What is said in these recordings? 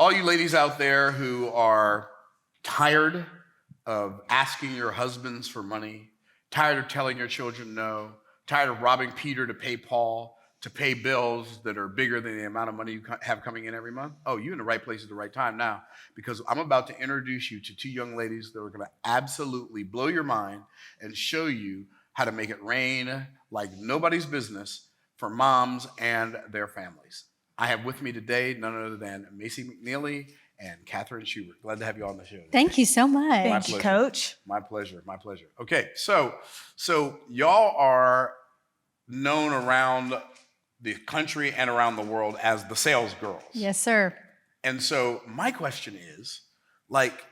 all you ladies out there who are tired of asking your husbands for money, tired of telling your children no, tired of robbing Peter to pay Paul, to pay bills that are bigger than the amount of money you have coming in every month? Oh, you're in the right place at the right time now, because I'm about to introduce you to two young ladies that are going to absolutely blow your mind and show you how to make it rain like nobody's business for moms and their families. I have with me today none other than Macy McNeely and Catherine Schubert. Glad to have you on the show today. Thank you so much. Thank you, Coach. My pleasure, my pleasure. Okay, so y'all are known around the country and around the world as the sales girls. Yes, sir. And so my question is, like,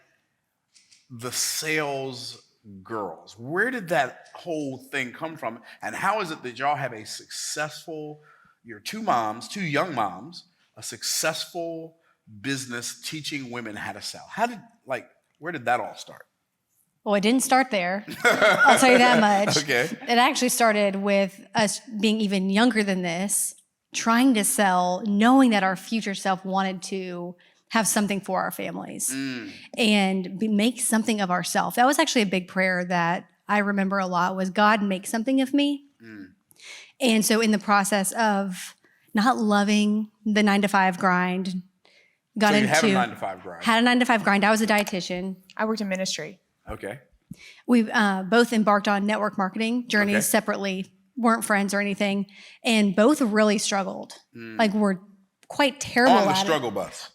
the sales girls, where did that whole thing come from? And how is it that y'all have a successful, you're two young moms, a successful business teaching women how to sell? Where did that all start? Well, it didn't start there. I'll tell you that much. Okay. It actually started with us being even younger than this, trying to sell, knowing that our future self wanted to have something for our families and make something of ourselves. That was actually a big prayer that I remember a lot, was God, make something of me. And so in the process of not loving the 9-to-5 grind, had a 9-to-5 grind. Had a 9-to-5 grind. I was a dietitian. I worked in ministry. Okay. We both embarked on network marketing journeys separately, weren't friends or anything, and both really struggled. Like, we're quite terrible at it. On the struggle bus.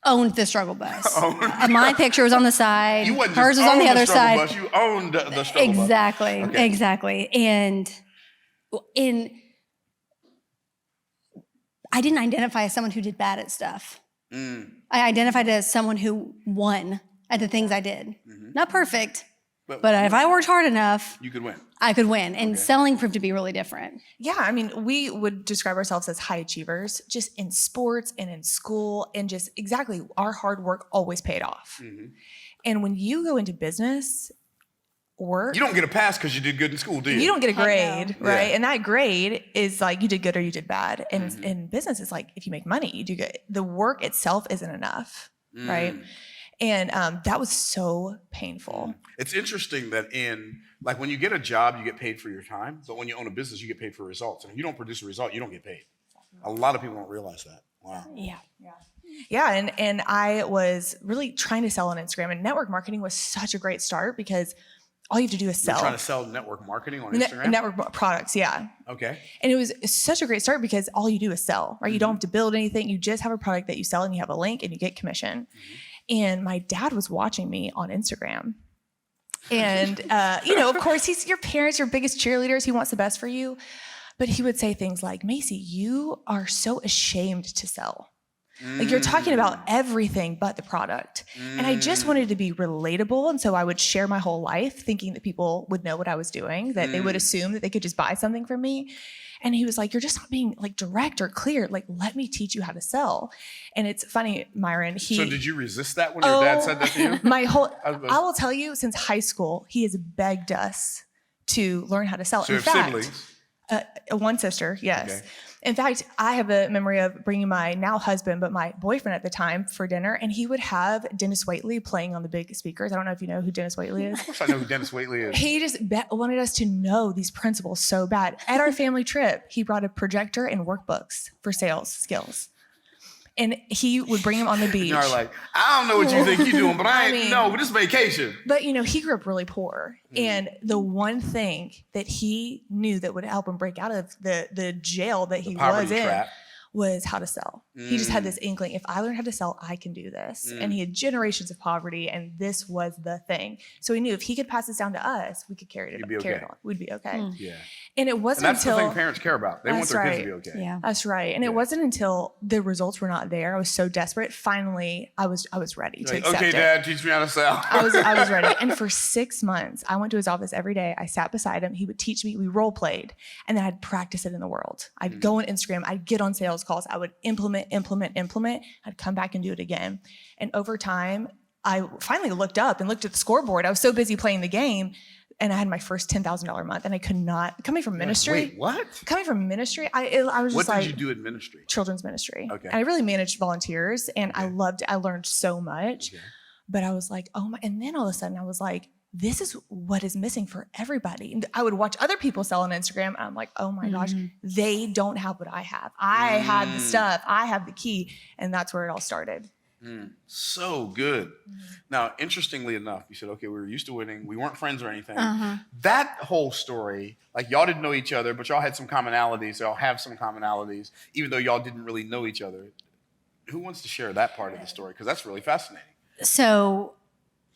Owned the struggle bus. My picture was on the side. You wasn't hers just was on the other struggle side. Bus, you owned the struggle exactly, bus. Okay. Exactly. And I didn't identify as someone who did bad at stuff. I identified as someone who won at the things I did. Not perfect, but if I worked hard enough, you could win. I could win. And selling proved to be really different. Yeah, I mean, we would describe ourselves as high achievers, just in sports and in school, and just exactly our hard work always paid off. And when you go into business, work, you don't get a pass because you did good in school, do you? You don't get a grade, right? Yeah. And that grade is like you did good or you did bad. And in business, it's like if you make money, you do good. The work itself isn't enough, right? And that was so painful. It's interesting that when you get a job, you get paid for your time, but when you own a business, you get paid for results. And if you don't produce a result, you don't get paid. A lot of people don't realize that. Wow. Yeah, and I was really trying to sell on Instagram, and network marketing was such a great start because all you have to do is sell. You're trying to sell network marketing on Instagram? Network products, yeah. Okay. And it was such a great start because all you do is sell, right? You don't have to build anything. You just have a product that you sell and you have a link and you get commission. And my dad was watching me on Instagram. And, of course, he's your parents, your biggest cheerleaders. He wants the best for you. But he would say things like, Macy, you are so ashamed to sell. Like, you're talking about everything but the product. And I just wanted to be relatable. And so I would share my whole life thinking that people would know what I was doing, that they would assume that they could just buy something from me. And he was like, you're just not being like direct or clear. Like, let me teach you how to sell. And it's funny, Myron, So did you resist that when your dad said that to you? I will tell you, since high school, he has begged us to learn how to sell. So you have siblings? One sister, yes. Okay. In fact, I have a memory of bringing my now husband, but my boyfriend at the time, for dinner, and he would have Dennis Wadley playing on the big speakers. I don't know if you know who Dennis Wadley is. Of course I know who Dennis Wadley is. He just wanted us to know these principles so bad. At our family trip, he brought a projector and workbooks for sales skills. And he would bring him on the beach. You're like, I don't know what you think you're doing, but I ain't know. This vacation. But, he grew up really poor. And the one thing that he knew that would help him break out of the jail that he was in trap. Was how to sell. He just had this inkling, if I learn how to sell, I can do this. And he had generations of poverty, and this was the thing. So he knew if he could pass this down to us, we could carry it on. We'd be okay. Yeah. And it wasn't that's until— the thing parents care about. They want their kids to be okay. Yeah. That's right. And it wasn't until the results were not there, I was so desperate, finally, I was ready to accept it. Okay, Dad, teach me how to sell. I was ready. And for 6 months, I went to his office every day. I sat beside him. He would teach me. We role played. And then I'd practice it in the world. I'd go on Instagram. I'd get on sales calls. I would implement. I'd come back and do it again. And over time, I finally looked up and looked at the scoreboard. I was so busy playing the game. and I had my first $10,000 month, and I could not, coming from ministry. Wait, what? Coming from ministry, I was just What like. did you do in ministry? Children's ministry. Okay. And I really managed volunteers, and Okay. I learned so much. Okay. But I was like, oh my, and then all of a sudden I was like, this is what is missing for everybody. And I would watch other people sell on Instagram, and I'm like, oh my gosh, they don't have what I have. I had the stuff, I have the key. And that's where it all started. So good. Now, interestingly enough, you said, okay, we were used to winning. We weren't friends or anything. That whole story, like y'all didn't know each other, but y'all had some commonalities. Y'all have some commonalities, even though y'all didn't really know each other. Who wants to share that part of the story? Because that's really fascinating. So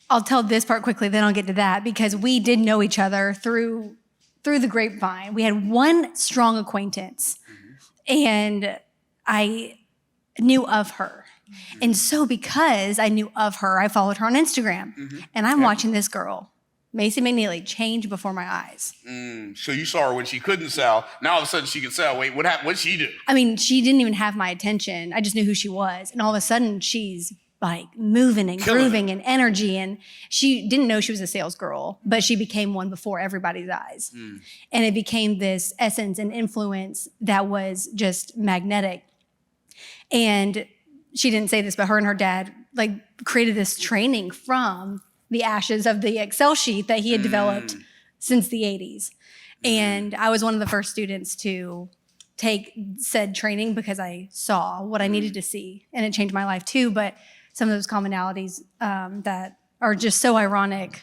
I'll tell this part quickly, then I'll get to that, because we did know each other through the grapevine. We had one strong acquaintance, and I knew of her. And so because I knew of her, I followed her on Instagram. And I'm watching this girl, Macy McNeely, change before my eyes. So you saw her when she couldn't sell. Now all of a sudden she can sell. Wait, what happened? What'd she do? I mean, she didn't even have my attention. I just knew who she was. And all of a sudden she's like moving and Killing grooving it. and energy. And she didn't know she was a sales girl, but she became one before everybody's eyes. And it became this essence and influence that was just magnetic. And she didn't say this, but her and her dad like created this training from the ashes of the Excel sheet that he had developed since the 80s. And I was one of the first students to take said training because I saw what I needed to see, and it changed my life too. But some of those commonalities that are just so ironic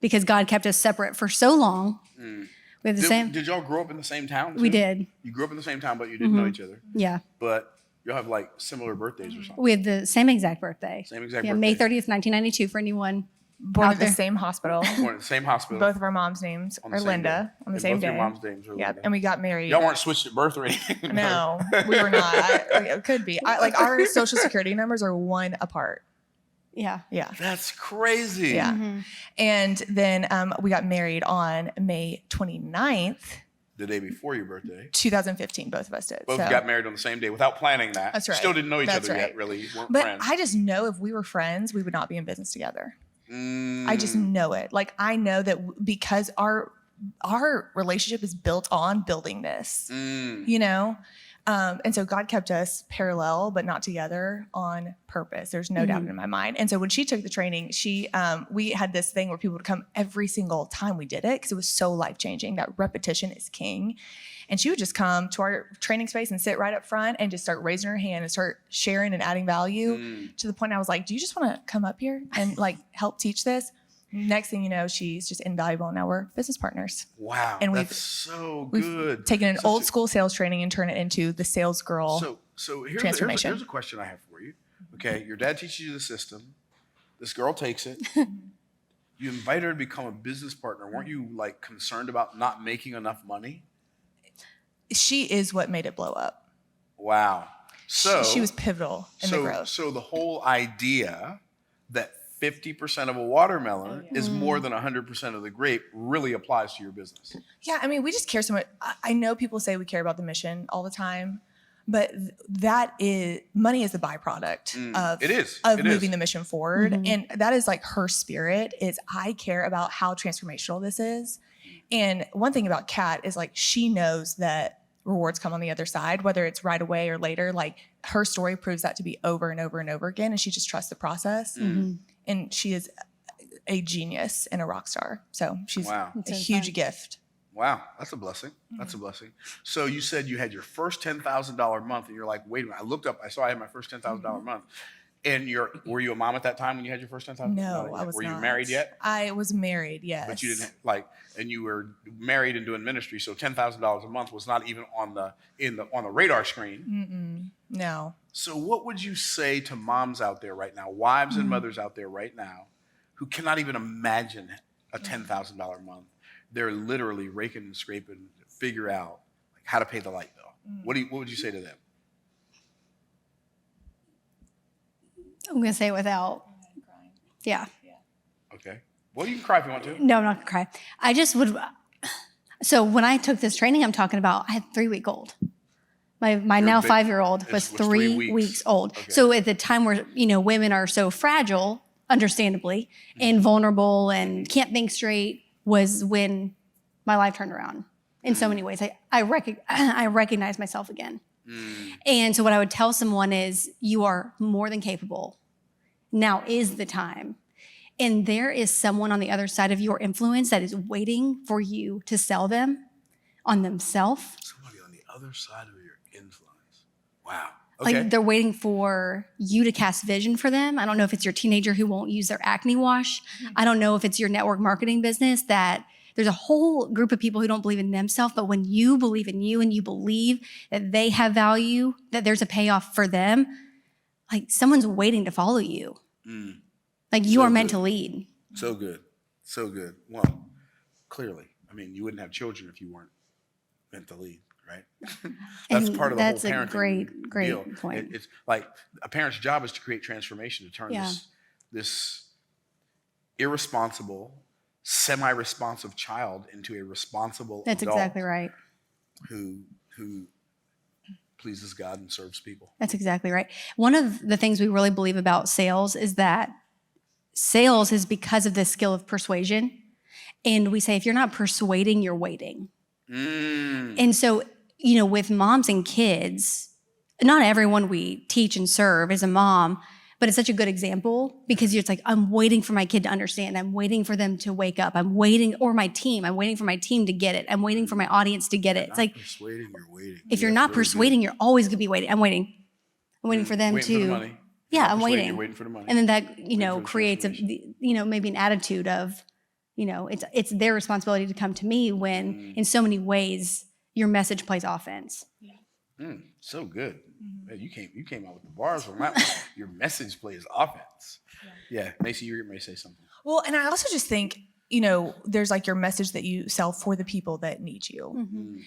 because God kept us separate for so long. We have the same. Did y'all grow up in the same town? Too? We did. You grew up in the same town, but you didn't know each other. Yeah. But y'all have like similar birthdays or something. We had the same exact birthday. Same exact Yeah, birthday. May 30th, 1992 for anyone. Born out at the there. same hospital. Born at the same hospital. Both of our moms' names On the are same Linda day. on the And same both day. your mom's names are Yep. Linda. And we got married. Y'all weren't switched at birth or anything. No, we were not. It could be. Like our social security numbers are one apart. Yeah. Yeah. That's crazy. Yeah. And then we got married on May 29th, The day before your birthday. 2015. Both of us did. Both So- got married on the same day without planning that. That's right. Still didn't know each That's other right. yet, really. Weren't But friends. I just know if we were friends, we would not be in business together. I just know it. Like I know that because our relationship is built on building this, you know? And so God kept us parallel, but not together on purpose. There's no doubt in my mind. And so when she took the training, we had this thing where people would come every single time we did it because it was so life-changing. That repetition is king. And she would just come to our training space and sit right up front and just start raising her hand and start sharing and adding value to the point I was like, do you just want to come up here and like help teach this? Next thing you know, she's just invaluable. Now we're business partners. Wow. And that's so We've good. taken an So- old school sales training and turned it into the sales girl. So here's transformation. here's a question I have for you. Okay, your dad teaches you the system. This girl takes it. You invite her to become a business partner. Weren't you like concerned about not making enough money? She is what made it blow up. Wow. So she was pivotal in the growth. So the whole idea that 50% of a watermelon is more than 100% of the grape really applies to your business. Yeah, I mean, we just care so much. I know people say we care about the mission all the time, but that is money is the byproduct of It is. of It moving is. the mission forward, and that is like her spirit. Is I care about how transformational this is, and one thing about Kat is like she knows that rewards come on the other side, whether it's right away or later. Like her story proves that to be over and over and over again, and she just trusts the process. And she is a genius and a rock star. So she's Wow. a huge gift. Wow, that's a blessing. That's a blessing. So you said you had your first $10,000 month, and you're like, wait a minute. I looked up. I saw I had my first $10,000 month. And were you a mom at that time when you had your first $10,000? No, I was Were not. you married yet? I was married, yes. But you didn't and you were married and doing ministry, so $10,000 a month was not even on the radar screen. No. So what would you say to moms out there right now, wives and mothers out there right now, who cannot even imagine a $10,000 month? They're literally raking and scraping to figure out like how to pay the light bill. What would you say to them? I'm going to say it without. Yeah. Okay. Well, you can cry if you want to. No, I'm not going to cry. I just would. So when I took this training I'm talking about, I had 3-week-old. My now big- 5-year-old was 3 weeks old. Okay. So at the time where, women are so fragile, understandably, and vulnerable and can't think straight, was when my life turned around in so many ways. I recognize myself again. And so what I would tell someone is, you are more than capable. Now is the time. And there is someone on the other side of your influence that is waiting for you to sell them on themselves. Somebody on the other side of your influence. Wow. Okay. Like they're waiting for you to cast vision for them. I don't know if it's your teenager who won't use their acne wash. I don't know if it's your network marketing business that there's a whole group of people who don't believe in themselves, but when you believe in you and you believe that they have value, that there's a payoff for them, like someone's waiting to follow you. Like you are meant to lead. So good. So good. Well, clearly. I mean, you wouldn't have children if you weren't meant to lead, right? That's And part of the that's whole a parenting great deal. point. It's like a parent's job is to create transformation, to turn this irresponsible, semi-responsive child into a responsible That's adult exactly right. who pleases God and serves people. That's exactly right. One of the things we really believe about sales is that sales is because of the skill of persuasion. And we say, if you're not persuading, you're waiting. And so, with moms and kids, not everyone we teach and serve is a mom, but it's such a good example because it's like, I'm waiting for my kid to understand. I'm waiting for them to wake up. I'm waiting for my team to get it. I'm waiting for my audience to get it. It's like, Persuading, you're waiting. if you're not persuading, you're always going to be waiting. I'm waiting. I'm waiting for them Waiting for the money. Yeah, You're I'm persuading, waiting. You're waiting for the money. And then that, for the creates maybe an attitude of, it's their responsibility to come to me when in so many ways your message plays offense. So good. Man, you came out with the bars on that one. Your message plays offense. Yeah. Macy, you may say something. Well, and I also just think, there's like your message that you sell for the people that need you.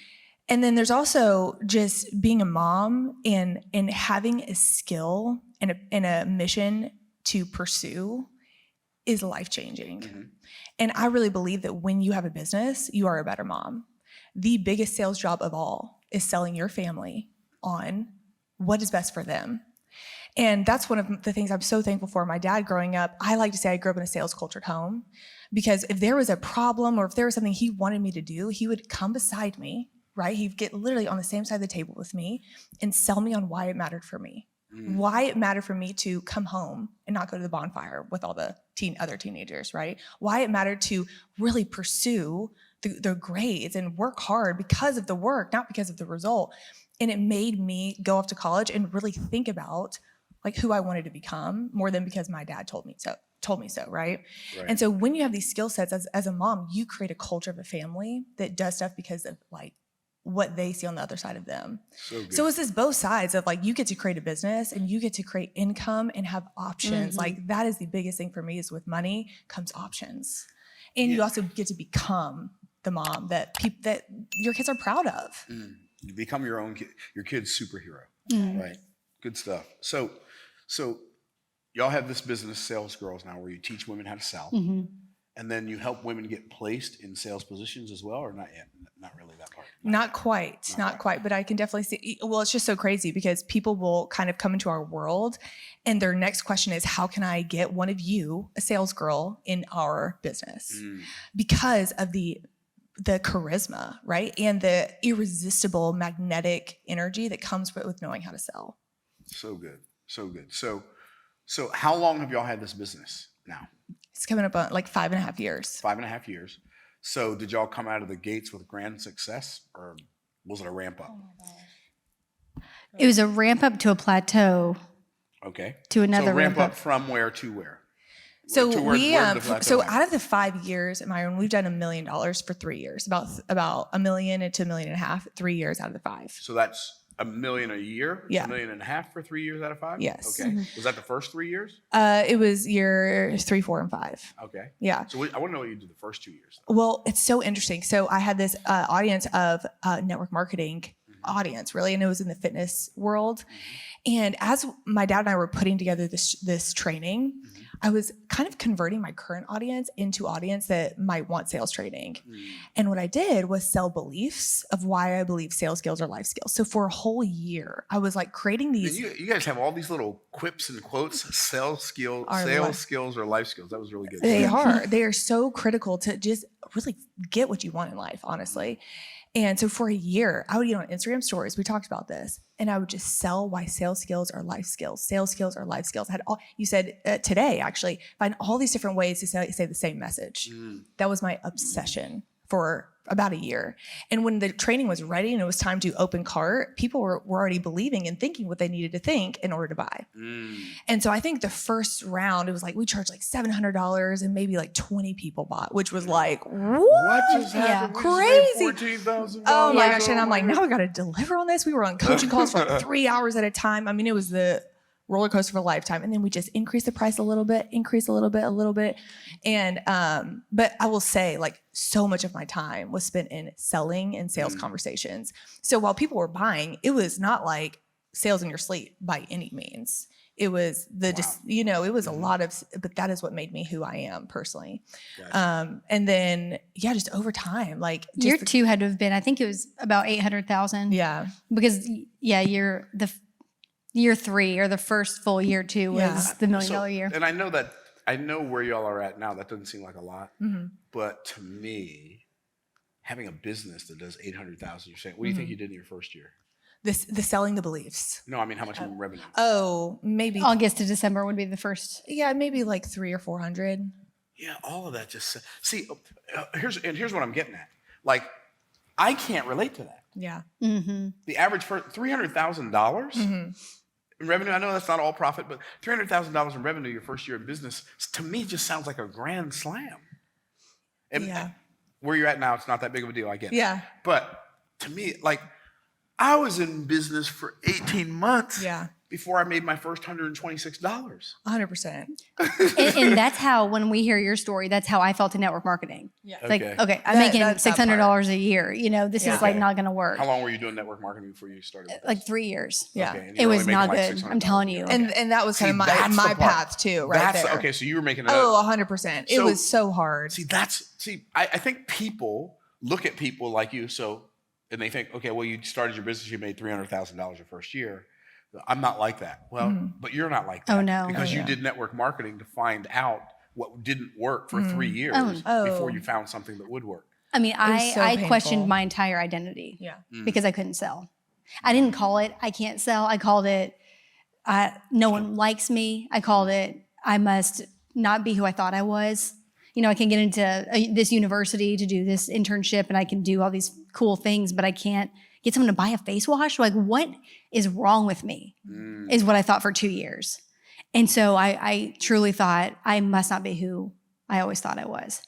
And then there's also just being a mom and having a skill and a mission to pursue is life-changing. And I really believe that when you have a business, you are a better mom. The biggest sales job of all is selling your family on what is best for them. And that's one of the things I'm so thankful for. My dad growing up, I like to say I grew up in a sales cultured home because if there was a problem or if there was something he wanted me to do, he would come beside me, right? He'd get literally on the same side of the table with me and sell me on why it mattered for me. Why it mattered for me to come home and not go to the bonfire with all the other teenagers, right? Why it mattered to really pursue the grades and work hard because of the work, not because of the result. And it made me go off to college and really think about like who I wanted to become more than because my dad told me so, right? And so when you have these skill sets as a mom, you create a culture of a family that does stuff because of like what they see on the other side of them. So it's this both sides of like, you get to create a business and you get to create income and have options. Like that is the biggest thing for me is with money comes options. And you also get to become the mom that your kids are proud of. You become your kid's superhero, right? Good stuff. So y'all have this business, Sales Girls, now where you teach women how to sell. And then you help women get placed in sales positions as well, or not yet? Not really that part. Not quite, but I can definitely see, well, it's just so crazy because people will kind of come into our world and their next question is, how can I get one of you, a sales girl, in our business? Because of the charisma, right? And the irresistible magnetic energy that comes with knowing how to sell. So good. So how long have y'all had this business now? It's coming up on like 5.5 years. 5.5 years. So did y'all come out of the gates with grand success or was it a ramp up? It was a ramp up to a plateau. Okay. To another so ramp up from where to where? So where did the plateau happen? out of the 5 years at Myron, we've done $1 million for 3 years, about $1 million to $1.5 million, 3 years out of the 5. So that's $1 million a year? Yeah. $1.5 million for 3 years out of 5? Yes. Okay. Was that the first 3 years? It was year 3, 4, and 5. Okay. Yeah. So I want to know what you did the first 2 years. Well, it's so interesting. So I had this audience of network marketing audience, really, and it was in the fitness world. And as my dad and I were putting together this training, I was kind of converting my current audience into audience that might want sales training. And what I did was sell beliefs of why I believe sales skills are life skills. So for a whole year, I was like creating these. You guys have all these little quips and quotes, sales skills or life skills. That was really good. They are so critical to just really get what you want in life, honestly. And so for a year, I would get on Instagram stories. We talked about this, and I would just sell why sales skills are life skills. Sales skills are life skills. I had all, you said today, actually, find all these different ways to say the same message. That was my obsession for about a year. And when the training was ready and it was time to open cart, people were already believing and thinking what they needed to think in order to buy. And so I think the first round, it was like, we charged like $700 and maybe like 20 people bought, which was like, what just happened? crazy. $14,000. Oh my gosh. And I'm like, now we got to deliver on this. We were on coaching calls for like 3 hours at a time. I mean, it was the roller coaster of a lifetime. And then we just increase the price a little bit. And, but I will say, like, so much of my time was spent in selling and sales conversations. So while people were buying, it was not like sales in your sleep by any means. It was it was a lot of, but that is what made me who I am personally. Gotcha. And then, just over time, like year 2 had to have been, I think it was about 800,000. Yeah. Because year 3 or the first full year 2 was the $1 million year. And I know where y'all are at now. That doesn't seem like a lot, but to me, having a business that does 800,000, you're saying, what do you think you did in your first year? The selling the beliefs. No, I mean, how much revenue? Oh, maybe August to December would be the first. Yeah, maybe like 300 or 400. Yeah, all of that just see. Here's what I'm getting at. Like, I can't relate to that. Yeah. The average for $300,000 in revenue. I know that's not all profit, but $300,000 in revenue your first year in business to me just sounds like a grand slam. And where you're at now, it's not that big of a deal. I get it. Yeah. But to me, like, I was in business for 18 months before I made my first $126. 100%. And that's how, when we hear your story, that's how I felt in network marketing. Yeah. Like, okay, I'm making $600 a year. This is like not going to work. How long were you doing network marketing before you started? Like 3 years. Yeah. Okay, it was not good. I'm telling you. And that was kind of my path too, right there. Okay, so you were making it. Oh, 100%. It was so hard. I think people look at people like you, and they think, okay, well, you started your business, you made $300,000 your first year. I'm not like that. Well, but you're not like that. Oh, no. Because you did network marketing to find out what didn't work for 3 years before you found something that would work. I mean, I questioned my entire identity because I couldn't sell. I didn't call it, I can't sell. I called it, no one likes me. I called it, I must not be who I thought I was. I can get into this university to do this internship and I can do all these cool things, but I can't get someone to buy a face wash. Like, what is wrong with me is what I thought for 2 years. And so I truly thought I must not be who I always thought I was.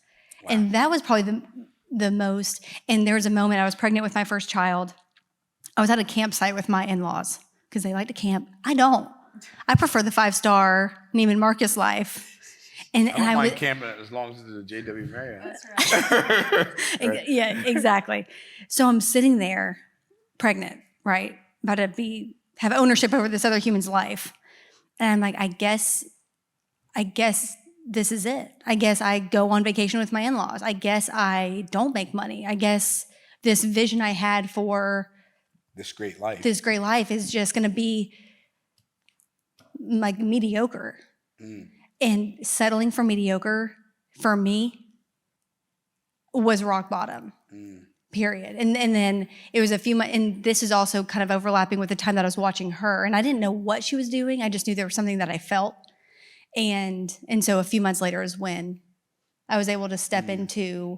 Wow. And that was probably the most, and there was a moment I was pregnant with my first child. I was at a campsite with my in-laws because they like to camp. I don't. I prefer the 5-star Neiman Marcus life. And I don't mind camping as long as it's a JW Marriott. That's right. Yeah, exactly. So I'm sitting there, pregnant, right? About to have ownership over this other human's life. And I'm like, I guess this is it. I guess I go on vacation with my in-laws. I guess I don't make money. I guess this vision I had for this great life is just going to be like mediocre. And settling for mediocre, for me, was rock bottom, period. And then it was a few months, and this is also kind of overlapping with the time that I was watching her, and I didn't know what she was doing. I just knew there was something that I felt. And so a few months later is when I was able to step into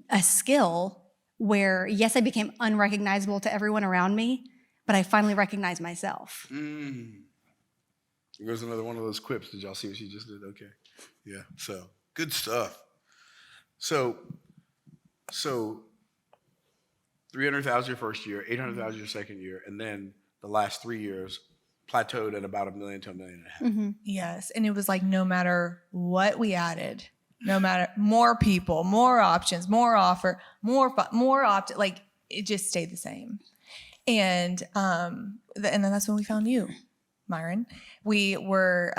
a skill where, yes, I became unrecognizable to everyone around me, but I finally recognized myself. Here's another one of those quips. Did y'all see what she just did? Okay. Yeah. So good stuff. So 300,000 your first year, 800,000 your second year, and then the last 3 years plateaued at about $1 million to $1.5 million. Yes. And it was like, no matter what we added, no matter more people, more options, more offer, more opt, like it just stayed the same. And then that's when we found you, Myron. We were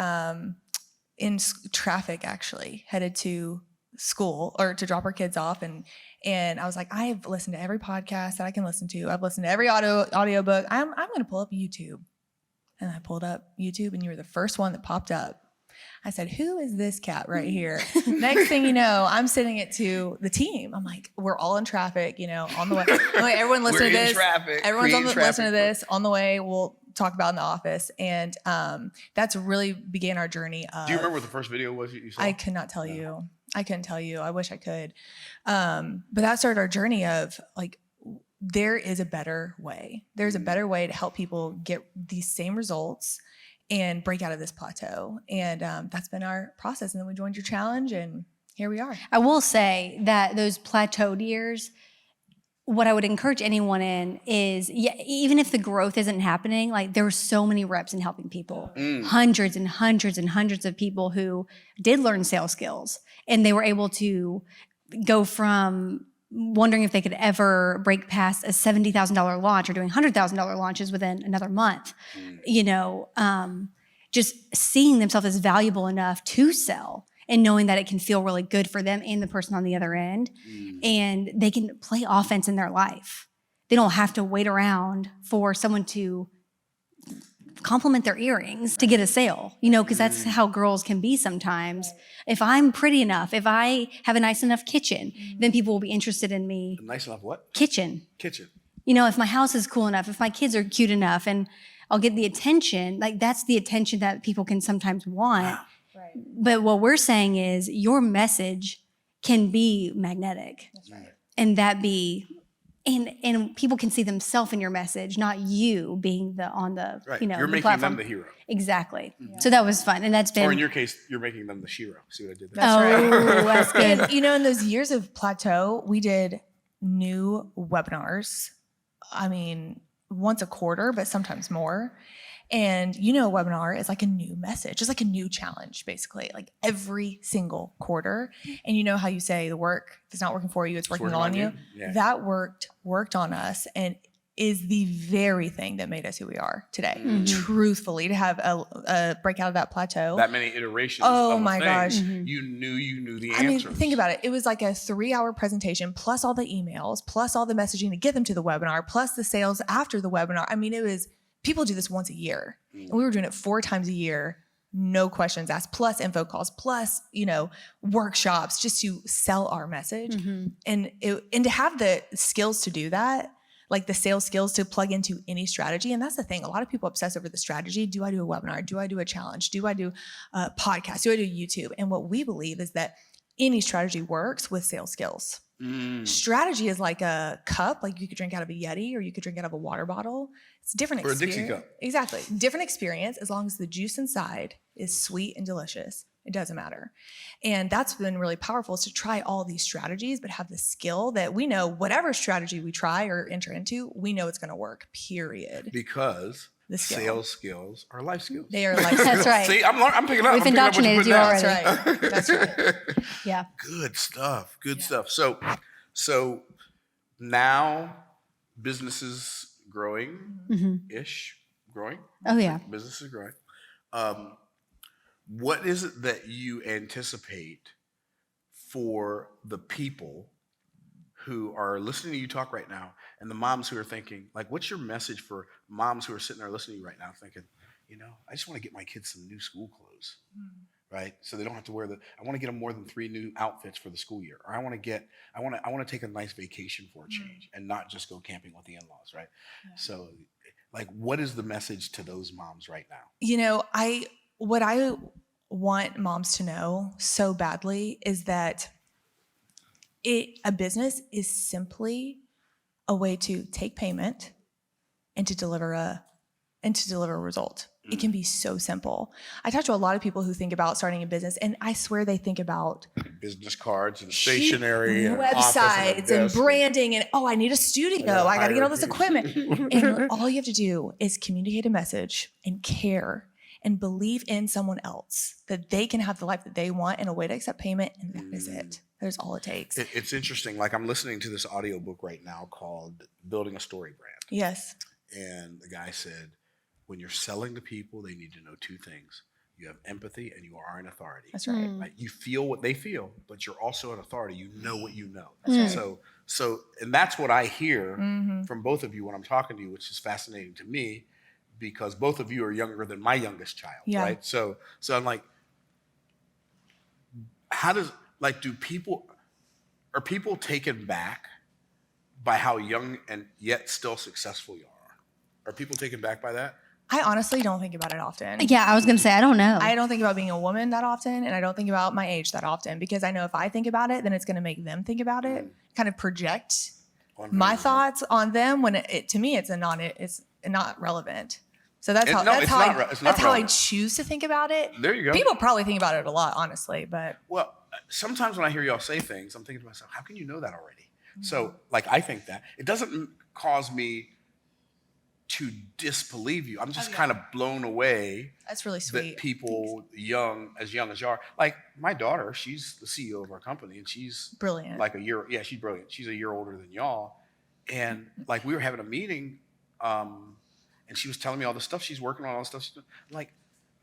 in traffic, actually, headed to school or to drop our kids off. And I was like, I've listened to every podcast that I can listen to. I've listened to every audiobook. I'm going to pull up YouTube. And I pulled up YouTube and you were the first one that popped up. I said, who is this cat right here? Next thing you know, I'm sending it to the team. I'm like, we're all in traffic, on the way. I'm like, everyone listen to this. Everyone's listening to this on the way. We'll talk about in the office. And that's really began our journey of. Do you remember what the first video was you saw? I could not tell you. I couldn't tell you. I wish I could. But that started our journey of like, there is a better way. There's a better way to help people get these same results and break out of this plateau. And that's been our process. And then we joined your challenge and here we are. I will say that those plateaued years, what I would encourage anyone in is, even if the growth isn't happening, like there were so many reps in helping people, hundreds and hundreds and hundreds of people who did learn sales skills, and they were able to go from wondering if they could ever break past a $70,000 launch or doing $100,000 launches within another month, just seeing themselves as valuable enough to sell and knowing that it can feel really good for them and the person on the other end. And they can play offense in their life. They don't have to wait around for someone to compliment their earrings to get a sale, because that's how girls can be sometimes. If I'm pretty enough, if I have a nice enough kitchen, then people will be interested in me. Nice enough what? Kitchen. You know, if my house is cool enough, if my kids are cute enough, and I'll get the attention, like that's the attention that people can sometimes want. Right. But what we're saying is your message can be magnetic. That's right. And that be, and people can see themselves in your message, not you being on the, right. you know, You're the making platform. them the hero. Exactly. Yeah. So that was fun. And that's been. Or in your case, you're making them the shiro. See what I did there? That's right. That's good. And, in those years of plateau, we did new webinars. I mean, once a quarter, but sometimes more. And a webinar is like a new message. It's like a new challenge, basically, like every single quarter. And how you say the work, if it's not working for you, it's working on you. Yeah. That worked on us and is the very thing that made us who we are today. Mm-hmm. Truthfully, to have a break out of that plateau. That many iterations. Oh of my gosh. Mm-hmm. You knew the answers. I mean, think about it. It was like a 3-hour presentation, plus all the emails, plus all the messaging to get them to the webinar, plus the sales after the webinar. I mean, people do this once a year. And we were doing it 4 times a year, no questions asked, plus info calls, plus, workshops just to sell our message. Mm-hmm. And to have the skills to do that, like the sales skills to plug into any strategy. And that's the thing. A lot of people obsess over the strategy. Do I do a webinar? Do I do a challenge? Do I do a podcast? Do I do YouTube? And what we believe is that any strategy works with sales skills. Strategy is like a cup, like you could drink out of a Yeti or you could drink out of a water bottle. It's different or experience. A Dixie cup. Exactly. Different experience as long as the juice inside is sweet and delicious. It doesn't matter. And that's been really powerful is to try all these strategies, but have the skill that we know whatever strategy we try or enter into, we know it's going to work, period. Because the sales skills are life skills. They are life skills. That's right. See, I'm picking up. We've indoctrinated you already. That's right. That's right. Yeah. Good stuff. Good stuff. So now business is growing-ish. Growing? Oh, yeah. Business is growing. What is it that you anticipate for the people who are listening to you talk right now and the moms who are thinking, like, what's your message for moms who are sitting there listening to you right now thinking, I just want to get my kids some new school clothes, right? So they don't have to wear I want to get them more than 3 new outfits for the school year. Or I want to take a nice vacation for a change and not just go camping with the in-laws, right? Yeah. So like, what is the message to those moms right now? What I want moms to know so badly is that a business is simply a way to take payment and to deliver a result. It can be so simple. I talk to a lot of people who think about starting a business, and I swear they think about business cards and stationery and websites and branding and I need a studio. I got to get all this equipment. And all you have to do is communicate a message and care and believe in someone else that they can have the life that they want and a way to accept payment, and that is it. That is all it takes. It's interesting. Like, I'm listening to this audiobook right now called Building a Story Brand. Yes. And the guy said, when you're selling to people, they need to know 2 things. You have empathy and you are an authority. That's right. Like, you feel what they feel, but you're also an authority. You know what you know. That's right. So, and that's what I hear from both of you when I'm talking to you, which is fascinating to me because both of you are younger than my youngest child, right? So I'm like, how does, like, are people taken back by how young and yet still successful you are? Are people taken back by that? I honestly don't think about it often. Yeah, I was going to say, I don't know. I don't think about being a woman that often, and I don't think about my age that often, because I know if I think about it, then it's going to make them think about it, kind of project my thoughts on them when to me it's not relevant. So that's how I choose to think about it. There you go. People probably think about it a lot, honestly, but well, sometimes when I hear y'all say things, I'm thinking to myself, how can you know that already? So, like, I think that it doesn't cause me to disbelieve you. I'm just kind of blown away. That's really sweet. That people young as you are. Like, my daughter, she's the CEO of our company, and she's brilliant. Like she's brilliant. She's a year older than y'all. And like, we were having a meeting, and she was telling me all the stuff she's working on, all the stuff she's doing. Like,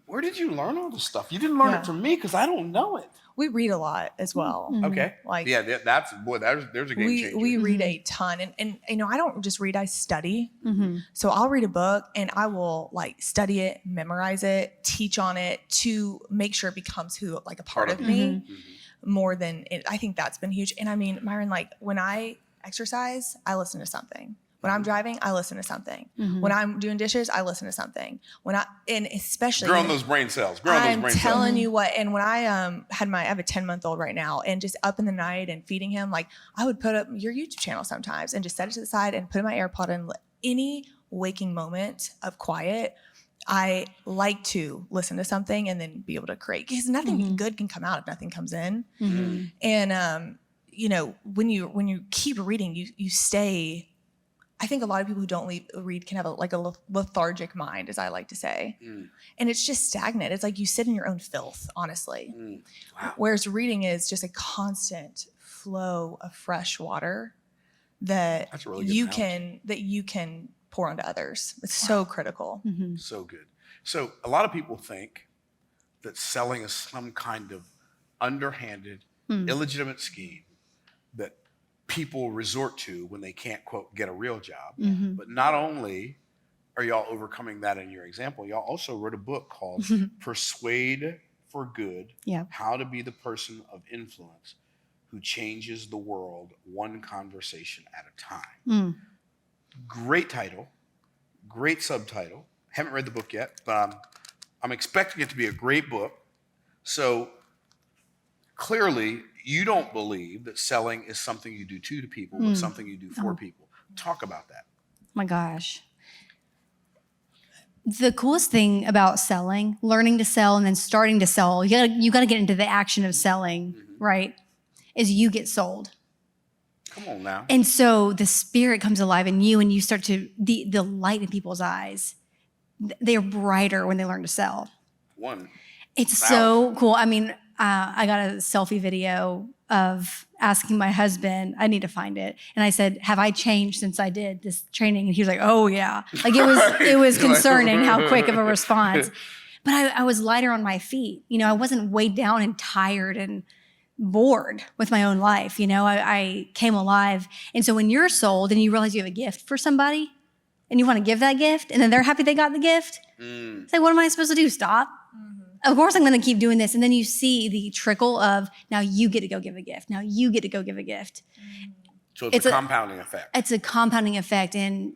where did you learn all this stuff? You didn't learn it from me, because I don't know it. We read a lot as well. Okay. Like, yeah, there's a game changer. We read a ton, and I don't just read, I study. So I'll read a book and I will like study it, memorize it, teach on it to make sure it becomes a part of me more than it. I think that's been huge. And I mean, Myron, like, when I exercise, I listen to something. When I'm driving, I listen to something. When I'm doing dishes, I listen to something. And especially growing those brain cells. I'm telling you what. And when I I have a 10-month-old right now, and just up in the night and feeding him, like, I would put up your YouTube channel sometimes and just set it to the side and put in my AirPod, and any waking moment of quiet, I like to listen to something and then be able to create, because nothing good can come out if nothing comes in. And when you keep reading, you stay. I think a lot of people who don't read can have a lethargic mind, as I like to say. And it's just stagnant. It's like you sit in your own filth, honestly. Wow. Whereas reading is just a constant flow of fresh water that you can pour onto others. It's so critical. So good. So a lot of people think that selling is some kind of underhanded, illegitimate scheme that people resort to when they can't, quote, get a real job. But not only are y'all overcoming that in your example, y'all also wrote a book called Persuade for Good, How to Be the Person of Influence Who Changes the World One Conversation at a Time. Great title, great subtitle. Haven't read the book yet, but I'm expecting it to be a great book. So clearly, you don't believe that selling is something you do to people, but something you do for people. Talk about that. My gosh. The coolest thing about selling, learning to sell and then starting to sell, you got to get into the action of selling, right? Is you get sold. Come on now. And so the spirit comes alive in you, and you start to, the light in people's eyes, they're brighter when they learn to sell. It's so cool. I mean, I got a selfie video of asking my husband, I need to find it. And I said, have I changed since I did this training? And he was like, oh yeah. Like, it was concerning how quick of a response. But I was lighter on my feet. I wasn't weighed down and tired and bored with my own life. I came alive. And so when you're sold and you realize you have a gift for somebody and you want to give that gift, and then they're happy they got the gift, it's like, what am I supposed to do? Stop? Of course I'm going to keep doing this. And then you see the trickle of, now you get to go give a gift. Now you get to go give a gift. So it's a compounding effect. It's a compounding effect. And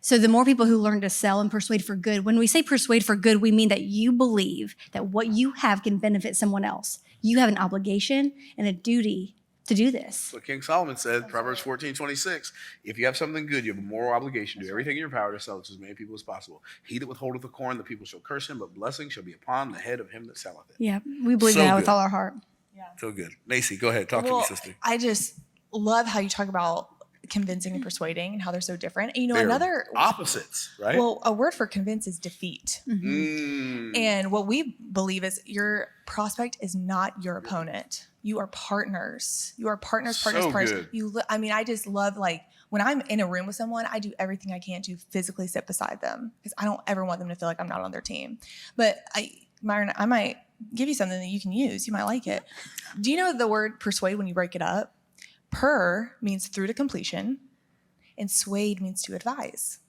so the more people who learn to sell and persuade for good, when we say persuade for good, we mean that you believe that what you have can benefit someone else. You have an obligation and a duty to do this. What King Solomon said, Proverbs 14:26, if you have something good, you have a moral obligation to do everything in your power to sell it to as many people as possible. He that withholdeth the corn, the people shall curse him, but blessing shall be upon the head of him that selleth it. Yeah, we believe that with all our heart. Yeah. So good. Lacey, go ahead. Talk to me, sister. I just love how you talk about convincing and persuading and how they're so different. And They're another opposites, right? Well, a word for convince is defeat. And what we believe is your prospect is not your opponent. You are partners. You are partners. Good. I just love, like, when I'm in a room with someone, I do everything I can to physically sit beside them, because I don't ever want them to feel like I'm not on their team. But Myron, I might give you something that you can use. You might like it. Do you know the word persuade when you break it up? Per means through to completion, and suade means to advise.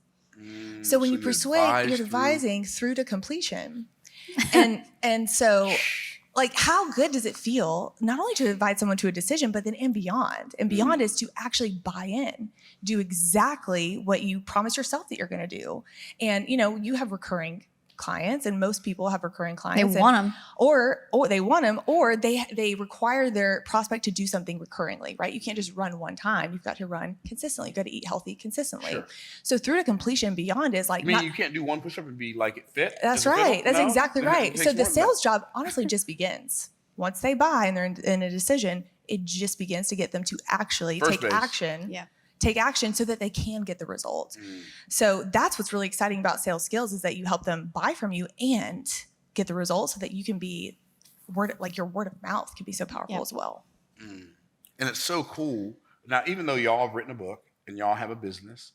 So when you persuade, you're advising through to completion. And so like, how good does it feel not only to invite someone to a decision, but then and beyond? And beyond is to actually buy in, do exactly what you promise yourself that you're going to do. And, you know, you have recurring clients, and most people have recurring clients. They want them. Or they want them, or they require their prospect to do something recurringly, right? You can't just run one time. You've got to run consistently. You've got to eat healthy consistently. Sure. So through to completion, beyond is like, I mean, you can't do one push-up and be like it fit. that's Does it right. fit? That's No? exactly It right. takes So more the than sales that. job honestly just begins. Once they buy and they're in a decision, it just begins to get them to actually First take base. action. Yeah. Take action so that they can get the results. So that's what's really exciting about sales skills, is that you help them buy from you and get the results so that you can be your word of mouth can be so powerful as well. And it's so cool. Now, even though y'all have written a book and y'all have a business,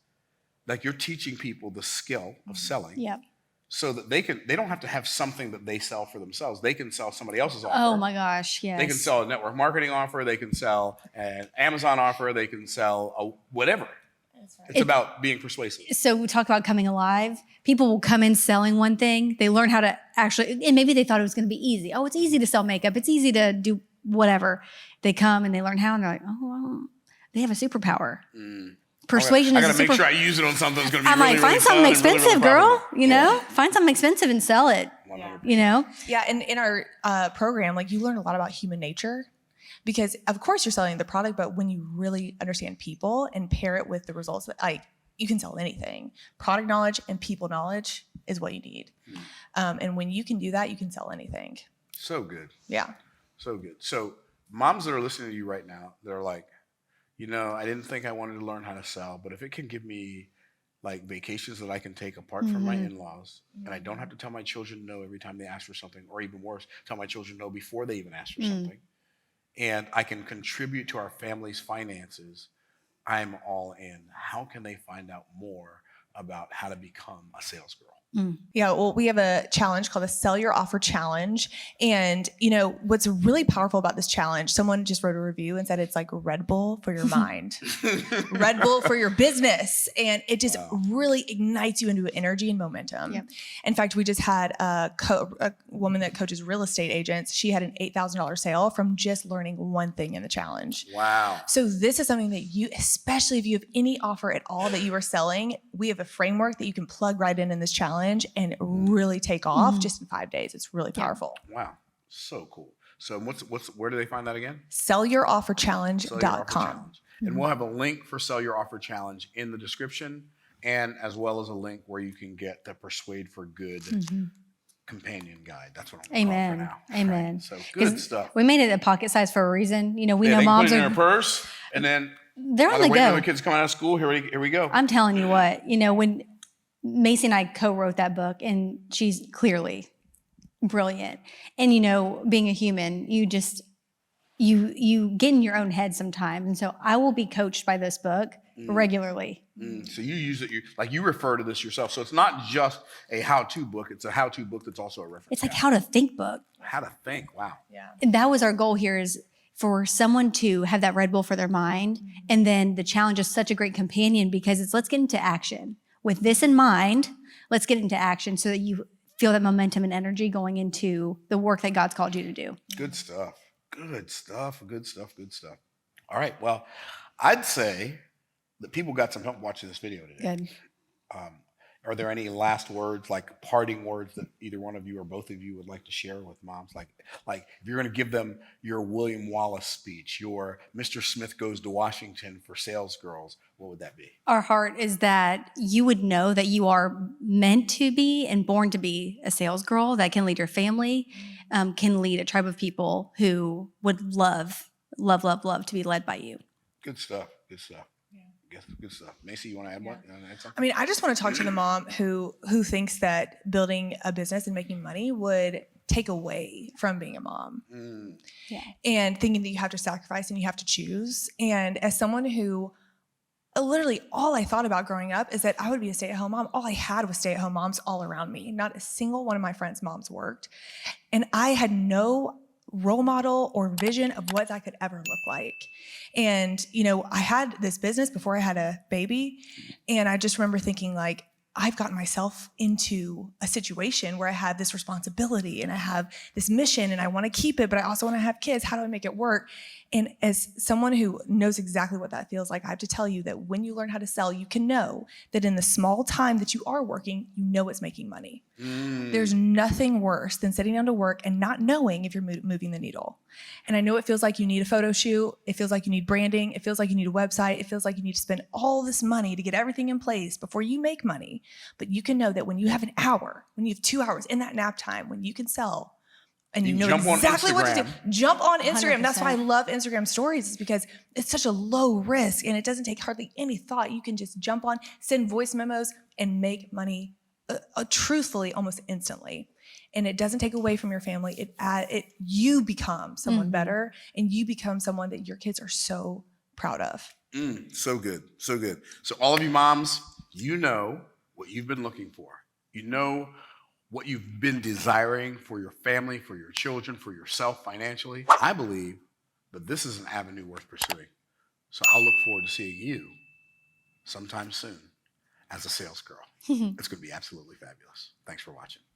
like, you're teaching people the skill of selling. Yep. So that they don't have to have something that they sell for themselves. They can sell somebody else's offer. Oh my gosh, yes. They can sell a network marketing offer. They can sell an Amazon offer. They can sell a whatever. It's about being persuasive. So we talk about coming alive. People will come in selling one thing. They learn how to actually, and maybe they thought it was going to be easy. Oh, it's easy to sell makeup. It's easy to do whatever. They come and they learn how, and they're like, oh, well, they have a superpower. Persuasion I is a gotta make super. sure I use it on something that's going to be I'm really, like, really find something fun and really, expensive, really girl. profitable. You know, find something expensive and sell it. 100%. You know, Yeah, and in our program, like, you learn a lot about human nature, because of course you're selling the product, but when you really understand people and pair it with the results, that, like, you can sell anything. Product knowledge and people knowledge is what you need. And when you can do that, you can sell anything. So good. Yeah. So good. So moms that are listening to you right now, they're like, you know, I didn't think I wanted to learn how to sell, but if it can give me like vacations that I can take apart from my in-laws, and I don't have to tell my children no every time they ask for something, or even worse, tell my children no before they even ask for something, and I can contribute to our family's finances, I'm all in. How can they find out more about how to become a sales girl? Yeah, well, we have a challenge called the Sell Your Offer Challenge. And, you know, what's really powerful about this challenge, someone just wrote a review and said it's like Red Bull for your mind, Red Bull for your business. And it just really ignites you into energy and momentum. Yep. In fact, we just had a woman that coaches real estate agents. She had an $8,000 sale from just learning one thing in the challenge. Wow. So this is something that you, especially if you have any offer at all that you are selling, we have a framework that you can plug right in this challenge and really take off just in 5 days. It's really powerful. Wow. So cool. So where do they find that again? SellYourOfferChallenge.com. And we'll have a link for Sell Your Offer Challenge in the description, and as well as a link where you can get the Persuade for Good companion guide. That's what I'm going to call it for now. Amen. Right. So good stuff. We made it a pocket size for a reason. You know, we Yeah, know they can moms put it in are. their purse, and then They're on while the waiting go. for the kids coming out of school, here we go. I'm telling you what, you know, when Macy and I co-wrote that book, and she's clearly brilliant. And, you know, being a human, you just, you get in your own head sometimes. And so I will be coached by this book regularly. So you use it, you refer to this yourself. So it's not just a how-to book. It's a how-to book that's also a reference. It's like how to think book. How to think. Wow. Yeah. And that was our goal here, is for someone to have that Red Bull for their mind. And then the challenge is such a great companion, because it's, let's get into action. With this in mind, let's get into action so that you feel that momentum and energy going into the work that God's called you to do. Good stuff. Good stuff. Good stuff. Good stuff. All right. Well, I'd say that people got some help watching this video today. Good. Are there any last words, like parting words, that either one of you or both of you would like to share with moms? Like if you're going to give them your William Wallace speech, your Mr. Smith Goes to Washington for sales girls, what would that be? Our heart is that you would know that you are meant to be and born to be a sales girl that can lead your family, can lead a tribe of people who would love to be led by you. Good stuff. Good stuff. Good stuff. Macy, you want to add what? You wanna add something? I mean, I just want to talk to the mom who thinks that building a business and making money would take away from being a mom. Yeah. And thinking that you have to sacrifice and you have to choose. And as someone who literally all I thought about growing up is that I would be a stay-at-home mom. All I had was stay-at-home moms all around me. Not a single one of my friends' moms worked. And I had no role model or vision of what that could ever look like. And, you know, I had this business before I had a baby. And I just remember thinking, like, I've gotten myself into a situation where I have this responsibility and I have this mission and I want to keep it, but I also want to have kids. How do I make it work? And as someone who knows exactly what that feels like, I have to tell you that when you learn how to sell, you can know that in the small time that you are working, you know it's making money. There's nothing worse than sitting down to work and not knowing if you're moving the needle. And I know it feels like you need a photo shoot. It feels like you need branding. It feels like you need a website. It feels like you need to spend all this money to get everything in place before you make money. But you can know that when you have an hour, when you have 2 hours in that nap time, when you can sell, and you know exactly what to do. Jump on Instagram. 100%. That's why I love Instagram stories, is because it's such a low risk and it doesn't take hardly any thought. You can just jump on, send voice memos, and make money truthfully almost instantly. And it doesn't take away from your family. You become someone better, and you become someone that your kids are so proud of. So good. So good. So all of you moms, you know what you've been looking for. You know what you've been desiring for your family, for your children, for yourself financially. I believe that this is an avenue worth pursuing. So I'll look forward to seeing you sometime soon as a sales girl. It's going to be absolutely fabulous. Thanks for watching.